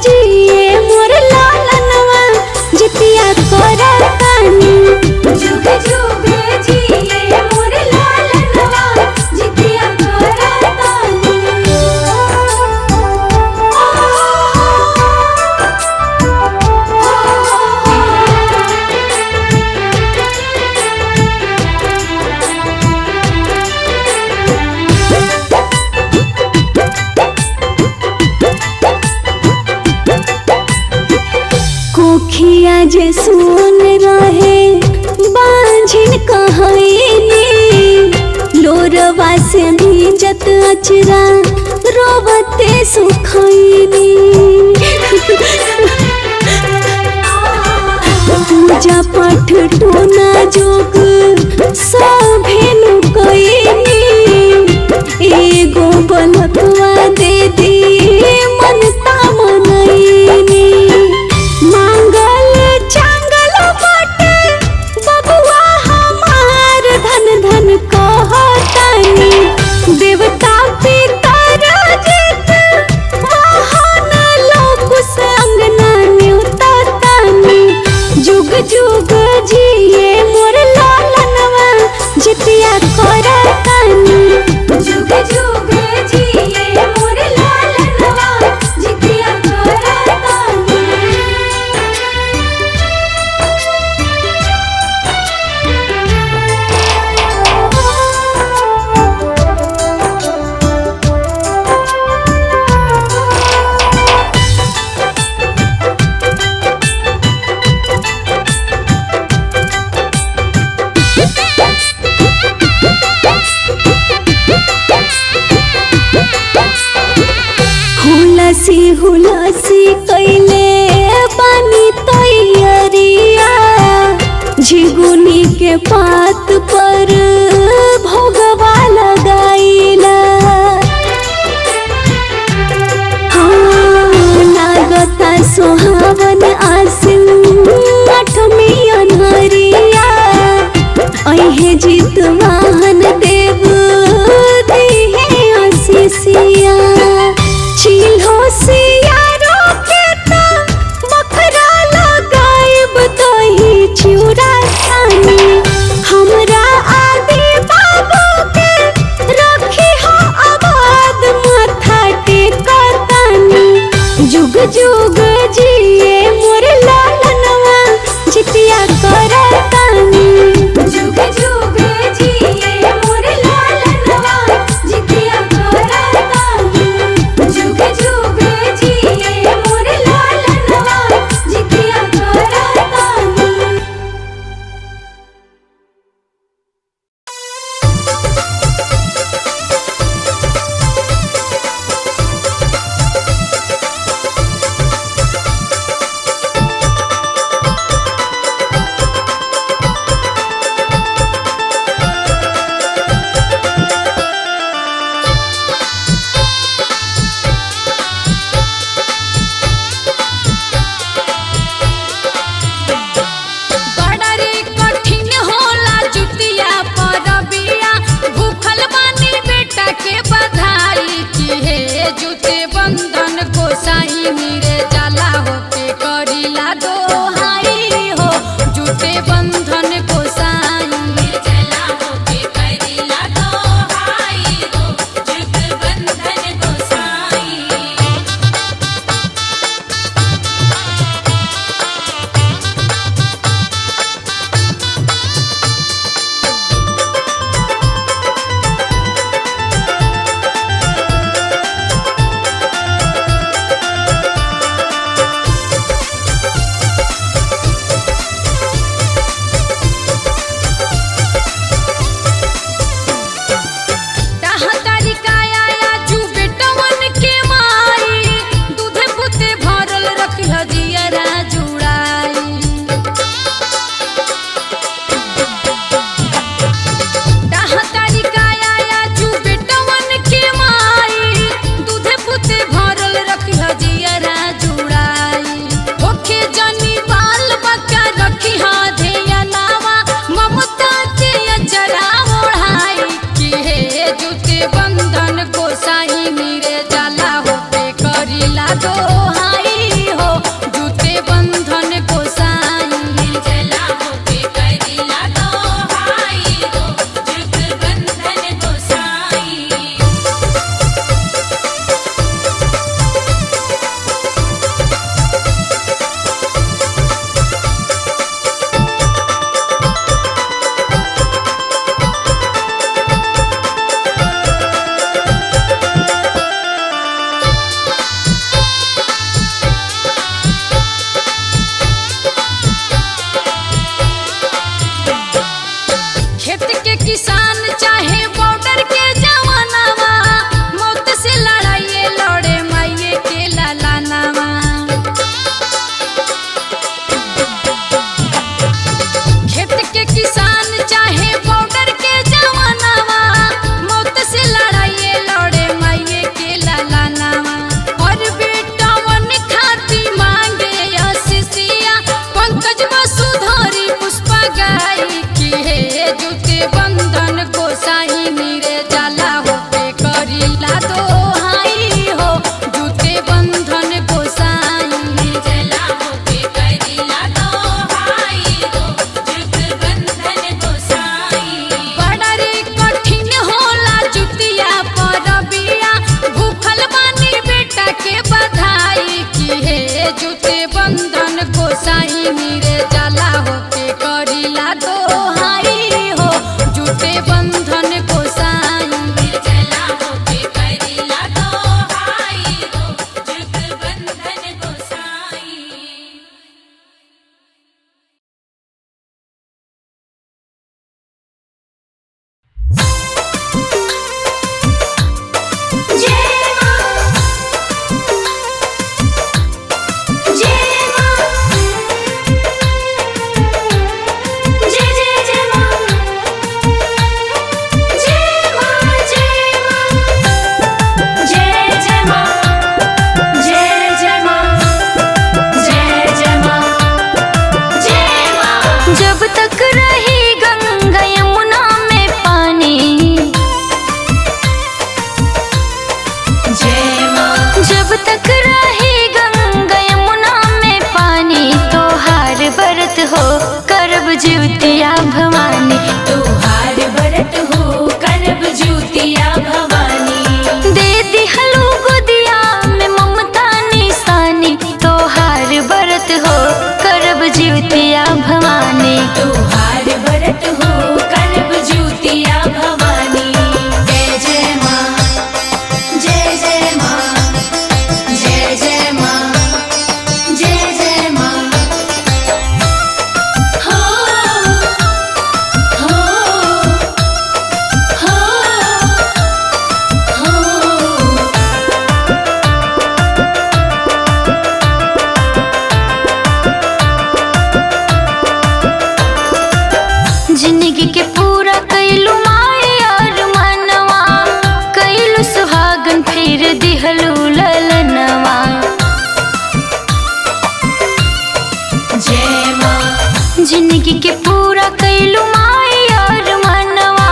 जिए मोर लालनवा जितिया करतानी। जुग जुग जिए मोर लालनवा जितिया करतानी। कोखिया जे सुन रहे बांझिन कहैनी, लोरवा से भीजत अचरा रोबते सुखैनी। पूजा पाठ टोना जोग सभेनु कैनी, एगो बलकवा दे दी मनता मनैनी। मांगल चांगल बाटे बबुआ हमार धन धन कहतानी। देवता पितर जित वाहन लोकुस अंगना न्योतानी। जुग जुग जिए मोर लालनवा जितिया करतानी। जुग जुग जिए मोर लालनवा जितिया करतानी। हुलसी हुलसी कैले बानी तैयारिया, झिगुनी के पात पर भोगवा लगाइला। हाँ लागता सोहावन आसिन अठमी अनहरिया, अहे जित वाहन देव दिहे आशीषिया। चिल्हो सियारो के ता बकरा लगाइब दही चिउरा सानी। हमरा आदि बाबू के रखी हो आबाद माथा टेकतानी। जुग जुग जिए मोर लालनवा जितिया करतानी। जुग जुग जिए मोर लालनवा जितिया करतानी। जुग जुग जिए मोर लालनवा जितिया करतानी। जुटे बंधन गोसाई नीरे जाला होके करिला दोहाई हो जुटे बंधन गोसाई निर्जला होके करिला दोहाई हो जुग बंधन गोसाई। जब तक रही गंगा यमुना में पानी, जब तक रही गंगा यमुना में पानी, तोहार व्रत हो करब ज्योतिया भवानी, तोहार व्रत हो करब ज्योतिया भवानी। दे दिहलू गोदिया में ममता निशानी, तोहार व्रत हो करब ज्योतिया भवानी, तोहार व्रत हो करब ज्योतिया भवानी। जय जय माँ, जय जय माँ, जय जय माँ, जय जय माँ। हो हो हो हो। जिंदगी के पूरा कैलू माए और मनवा, कैलू सुहागन फिर दिहलू ललनवा, जय माँ। जिंदगी के पूरा कैलू माए और मनवा,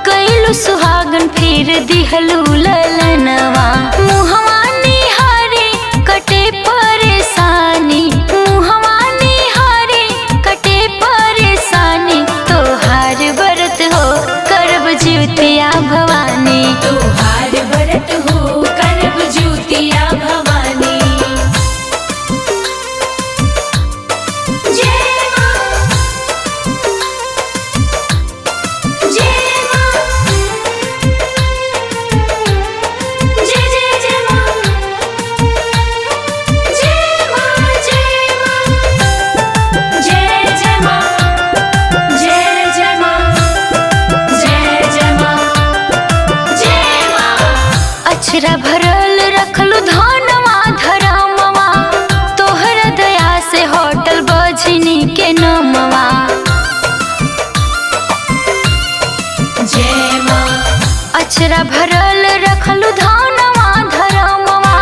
कैलू सुहागन फिर दिहलू ललनवा, मुहवा निहारे कटे परेशानी, मुहवा निहारे कटे परेशानी, तोहार व्रत हो करब ज्योतिया भवानी, तोहार व्रत हो करब ज्योतिया भवानी। जय माँ, जय माँ, जय जय जय माँ, जय माँ, जय माँ, जय जय माँ, जय जय माँ, जय जय माँ, जय माँ। अक्षरा भरल रखलू धनवा धरमवा, तोहर दया से होटल बजनी के नमवा, जय माँ। अक्षरा भरल रखलू धनवा धरमवा,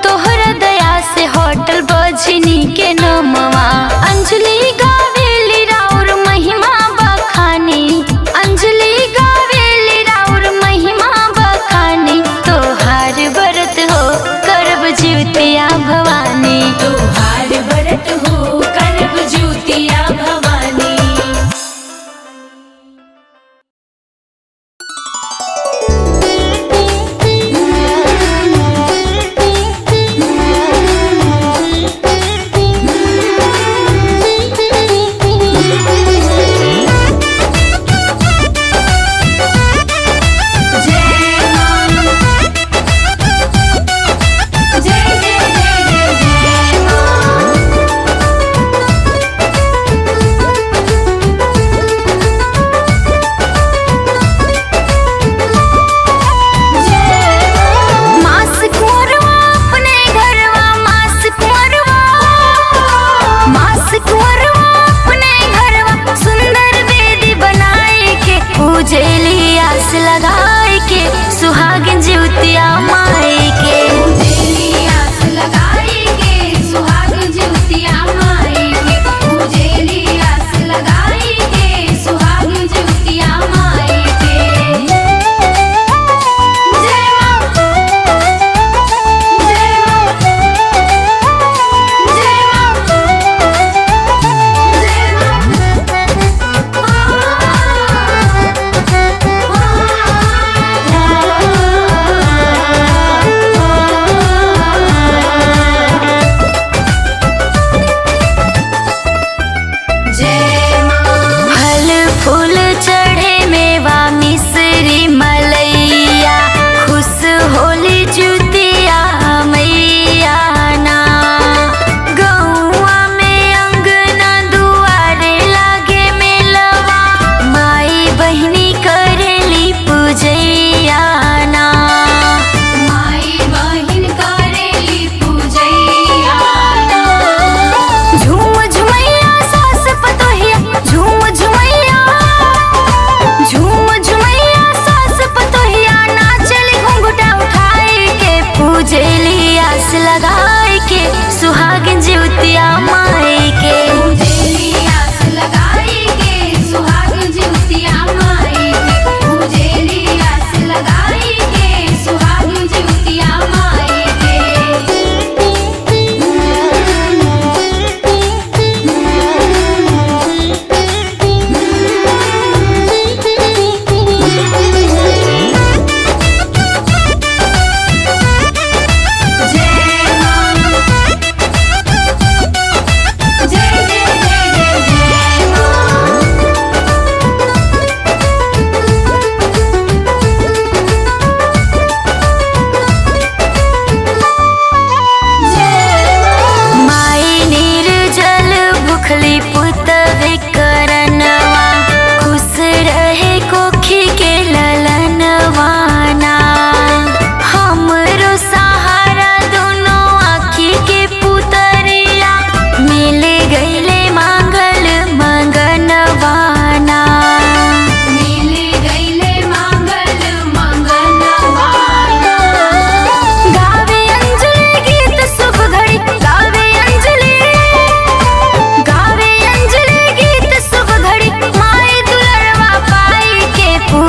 तोहर दया से होटल बजनी के नमवा, अंजलि गावेली राउर महिमा बखानी, अंजलि गावेली राउर महिमा बखानी, तोहार व्रत हो करब ज्योतिया भवानी, तोहार व्रत हो करब ज्योतिया भवानी।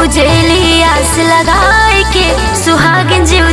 पूजेली आस लगाए के सुहागिन जीव